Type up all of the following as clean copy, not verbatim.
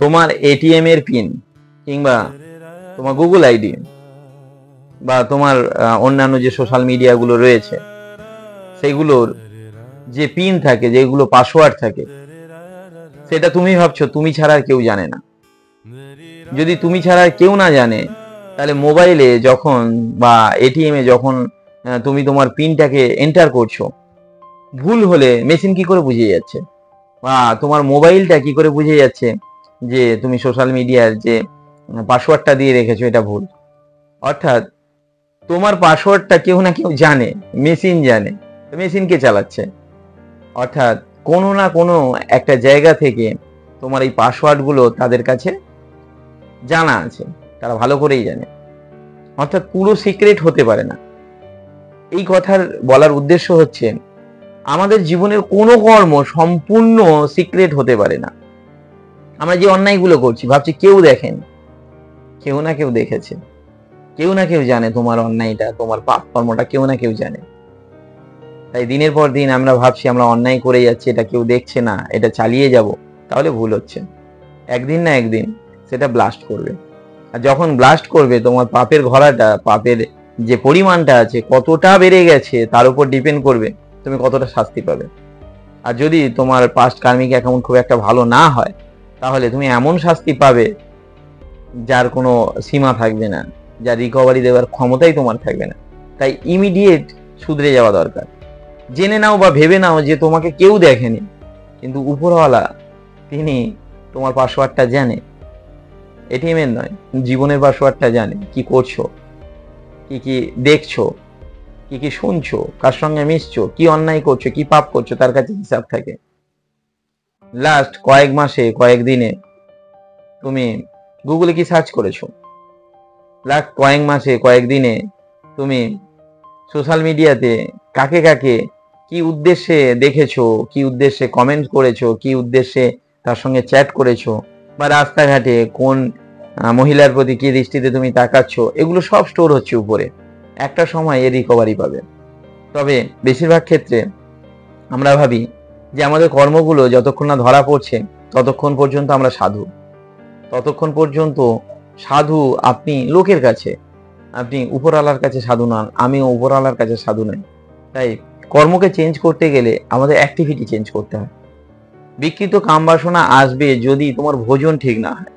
তোমার এটিএম এর পিন কিংবা তোমার গুগল আইডি বা তোমার অন্যান্য যে সোশ্যাল মিডিয়াগুলো রয়েছে সেগুলোর যে পিন থাকে, যেগুলো পাসওয়ার্ড থাকে, সেটা তুমি ভাবছো তুমি ছাড়া আর কেউ জানে না। যদি তুমি ছাড়া আর কেউ না জানে, তাহলে মোবাইলে যখন বা এটিএম এ যখন তুমি তোমার পিনটাকে এন্টার করছো, ভুল হলে মেশিন কি করে বুঝে যাচ্ছে বা তোমার মোবাইলটা কি করে বুঝে যাচ্ছে যে তুমি সোশ্যাল মিডিয়ার যে পাসওয়ার্ডটা দিয়ে রেখেছো এটা ভুল? অর্থাৎ তোমার পাসওয়ার্ডটা কেউ না কেউ জানে, মেশিন জানে, মেশিন কে চালাচ্ছে। অর্থাৎ কোনো না কোনো একটা জায়গা থেকে তোমার এই পাসওয়ার্ডগুলো তাদের কাছে জানা আছে, তারা ভালো করেই জানে। অর্থাৎ পুরো সিক্রেট হতে পারে না। এই কথার বলার উদ্দেশ্য হচ্ছে আমাদের জীবনের কোনো কর্ম সম্পূর্ণ সিক্রেট হতে পারে না। আমরা যে অন্যায়গুলো করছি ভাবছি কেউ দেখেন, কেউ না কেউ দেখেছে, কেউ না কেউ জানে তোমার অন্যায়টা, তোমার পাপ কর্মটা কেউ না কেউ জানে। তাই দিনের পর দিন আমরা ভাবছি আমরা অন্যায় করে যাচ্ছি, এটা কেউ দেখছে না, এটা চালিয়ে যাব, তাহলে ভুল হচ্ছে। একদিন না একদিন সেটা ব্লাস্ট করবে। আর যখন ব্লাস্ট করবে, তোমার পাপের ঘোড়াটা, পাপের যে পরিমাণটা আছে কতটা বেড়ে গেছে তার উপর ডিপেন্ড করবে তুমি কতটা শাস্তি পাবে। আর যদি তোমার পাস্ট কার্মিক অ্যাকাউন্ট খুব একটা ভালো না হয়, তাহলে তুমি এমন শাস্তি পাবে যার কোনো সীমা থাকবে না, যার রিকভারি দেওয়ার ক্ষমতাই তোমার থাকবে না। তাই ইমিডিয়েট শুধরে যাওয়া দরকার। জেনে নাও বা ভেবে নাও যে তোমাকে কেউ দেখেনি, কিন্তু উপরওয়ালা তিনি তোমার পাসওয়ার্ডটা জানে, এটিএম এর নয়, জীবনের পাসওয়ার্ডটা জানে। কি করছো, কি কি দেখছো, কি কি শুনছো, কার সঙ্গে মিশছো, কি অন্যায় করছো, কি পাপ করছো, তার কাছে হিসাব থাকে। লাস্ট কয়েক মাসে, কয়েক দিনে তুমি গুগলে কি সার্চ করেছো, লাস্ট কয়েক মাসে, কয়েক দিনে তুমি সোশ্যাল মিডিয়াতে কাকে কাকে কি উদ্দেশ্যে দেখেছো, কি উদ্দেশ্যে কমেন্ট করেছো, কি উদ্দেশ্যে তার সঙ্গে চ্যাট করেছো, বা রাস্তাঘাটে কোন মহিলার প্রতি কি দৃষ্টিতে তুমি তাকাচ্ছ, এগুলো সব স্টোর হচ্ছে উপরে। একটা সময় এর রিকভারি পাবে। তবে বেশিরভাগ ক্ষেত্রে আমরা ভাবি যে আমাদের কর্মগুলো যতক্ষণ না ধরা পড়ছে ততক্ষণ পর্যন্ত আমরা সাধু, ততক্ষণ পর্যন্ত সাধু আপনি লোকের কাছে, আপনি উপরওয়ালার কাছে সাধু নন, আমিও উপরওয়ালার কাছে সাধু নই। তাই কর্মকে চেঞ্জ করতে গেলে আমাদের অ্যাক্টিভিটি চেঞ্জ করতে হয়। বিকৃত কাম বাসনা আসবে যদি তোমার ভোজন ঠিক না হয়।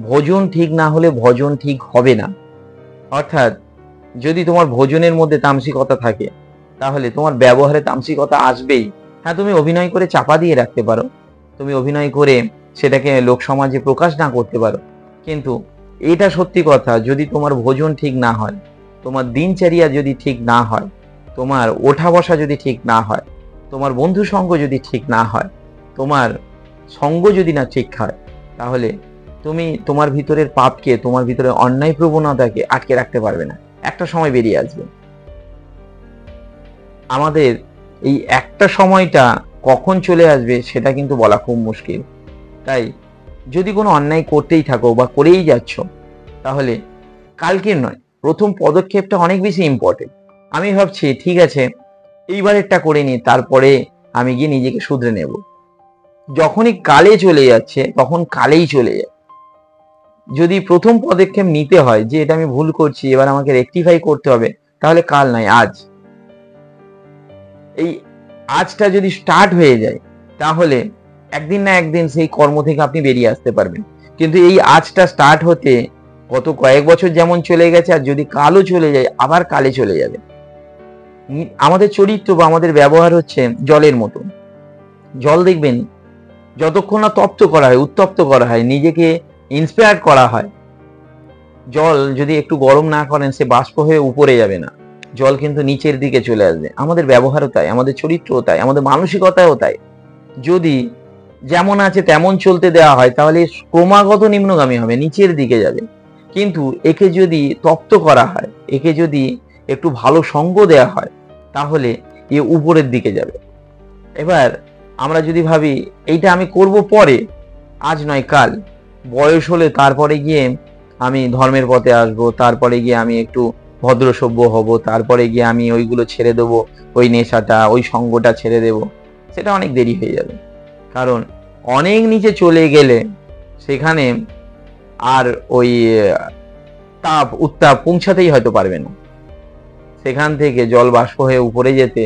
ভোজন ঠিক না হলে ভজন ঠিক হবে না। অর্থাৎ যদি তোমার ভোজনের মধ্যে তামসিকতা থাকে, তাহলে তোমার ব্যবহারে তামসিকতা আসবেই। হ্যাঁ, তুমি অভিনয় করে চাপা দিয়ে রাখতে পারো, তুমি অভিনয় করে সেটাকে লোক সমাজে প্রকাশ না করতে পারো, কিন্তু এটা সত্যি কথা, যদি তোমার ভোজন ঠিক না হয়, তোমার দিনচর্যা যদি ঠিক না হয়, তোমার ওঠা বসা যদি ঠিক না হয়, তোমার বন্ধু সঙ্গ যদি ঠিক না হয়, তোমার সঙ্গ যদি না ঠিক হয়, তাহলে তুমি তোমার ভিতরের পাপকে, তোমার ভিতরে অন্যায় প্রবণতাকে আটকে রাখতে পারবে না। একটা সময় বেরিয়ে আসবে। আমাদের এই একটা সময়টা কখন চলে আসবে সেটা কিন্তু বলা খুব মুশকিল। তাই যদি কোনো অন্যায় করতেই থাকো বা করেই যাচ্ছ, তাহলে কালকের নয়, প্রথম পদক্ষেপটা অনেক বেশি ইম্পর্টেন্ট। আমি ভাবছি ঠিক আছে এইবারেরটা করে নি, তারপরে আমি গিয়ে নিজেকে শুধরে নেব। যখনই কালে চলে যাচ্ছে তখন কালেই চলে যায়। যদি প্রথম পদক্ষেপ নিতে হয় যে এটা আমি ভুল করছি, এবার আমাকে রেকটিফাই করতে হবে, তাহলে কাল নয় আজ। এই আজটা যদি স্টার্ট হয়ে যায়, তাহলে একদিন না একদিন সেই কর্ম থেকে আপনি বেরিয়ে আসতে পারবেন। কিন্তু এই আজটা স্টার্ট হতে গত কয়েক বছর যেমন চলে গেছে, আর যদি কালও চলে যায় আবার কালে চলে যাবে। আমাদের চরিত্র বা আমাদের ব্যবহার হচ্ছে জলের মতো। জল দেখবেন যতক্ষণ না তপ্ত করা হয়, উত্তপ্ত করা হয়, নিজেকে ইন্সপায়ার করা হয়, জল যদি একটু গরম না করেন সে বাষ্প হয়ে উপরে যাবে না, জল কিন্তু নিচের দিকে চলে আসবে। আমাদের ব্যবহারও তাই, আমাদের চরিত্রও তাই, আমাদের মানসিকতাও তাই। যদি যেমন আছে তেমন চলতে দেওয়া হয়, তাহলে ক্রমাগত নিম্নগামী হবে, নিচের দিকে যাবে। কিন্তু একে যদি তপ্ত করা হয়, একে যদি একটু ভালো সঙ্গ দেওয়া হয়, তাহলে এ উপরের দিকে যাবে। এবার আমরা যদি ভাবি এইটা আমি করব পরে, আজ নয় কাল, বয়স হলে তারপরে গিয়ে আমি ধর্মের পথে আসব, তারপরে গিয়ে আমি একটু ভদ্র সভ্য হব, তারপরে গিয়ে আমি ওইগুলো ছেড়ে দেবো, ওই নেশাটা, ওই সঙ্গটা ছেড়ে দেব, সেটা অনেক দেরি হয়ে যাবে। কারণ অনেক নিচে চলে গেলে সেখানে আর ওই তাপ উত্তাপ পৌঁছাতেই হয়তো পারবে না। সেখান থেকে জল বাষ্প হয়ে উপরে যেতে,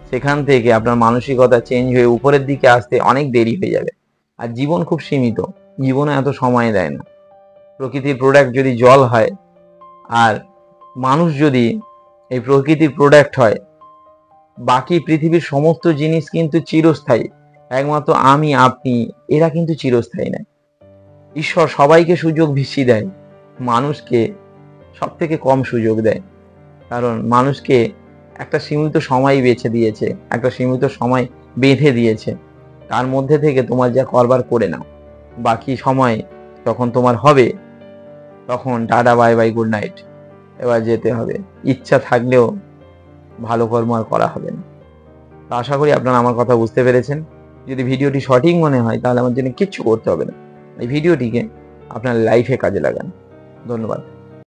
সেখান থেকে আপনার মানসিকতা চেঞ্জ হয়ে উপরের দিকে আসতে অনেক দেরি হয়ে যাবে। আর জীবন খুব সীমিত, জীবনে এত সময় দেয় না। প্রকৃতির প্রোডাক্ট যদি জল হয় আর মানুষ যদি এই প্রকৃতির প্রোডাক্ট হয়, বাকি পৃথিবীর সমস্ত জিনিস কিন্তু চিরস্থায়ী। একমাত্র আমি আপনি এরা কিন্তু চিরস্থায়ী নয়। ঈশ্বর সবাইকে সুযোগ বেশি দেয়, মানুষকে সব থেকে কম সুযোগ দেয়। কারণ মানুষকে একটা সীমিত সময় বেছে দিয়েছে, একটা সীমিত সময় বেঁধে দিয়েছে। তার মধ্যে থেকে তোমার যা করবার করে নাও, বাকি সময় যখন তোমার হবে তখন tata bye bye good night, এবার যেতে হবে। ইচ্ছা থাকলেও ভালো কর্ম আর করা হবে না। তো আশা করি আপনারা আমার কথা বুঝতে পেরেছেন। যদি ভিডিওটি সঠিক মনে হয় তাহলে আমার জন্য কিচ্ছু করতে হবে না, এই ভিডিওটিকে আপনার লাইফে কাজে লাগান। ধন্যবাদ।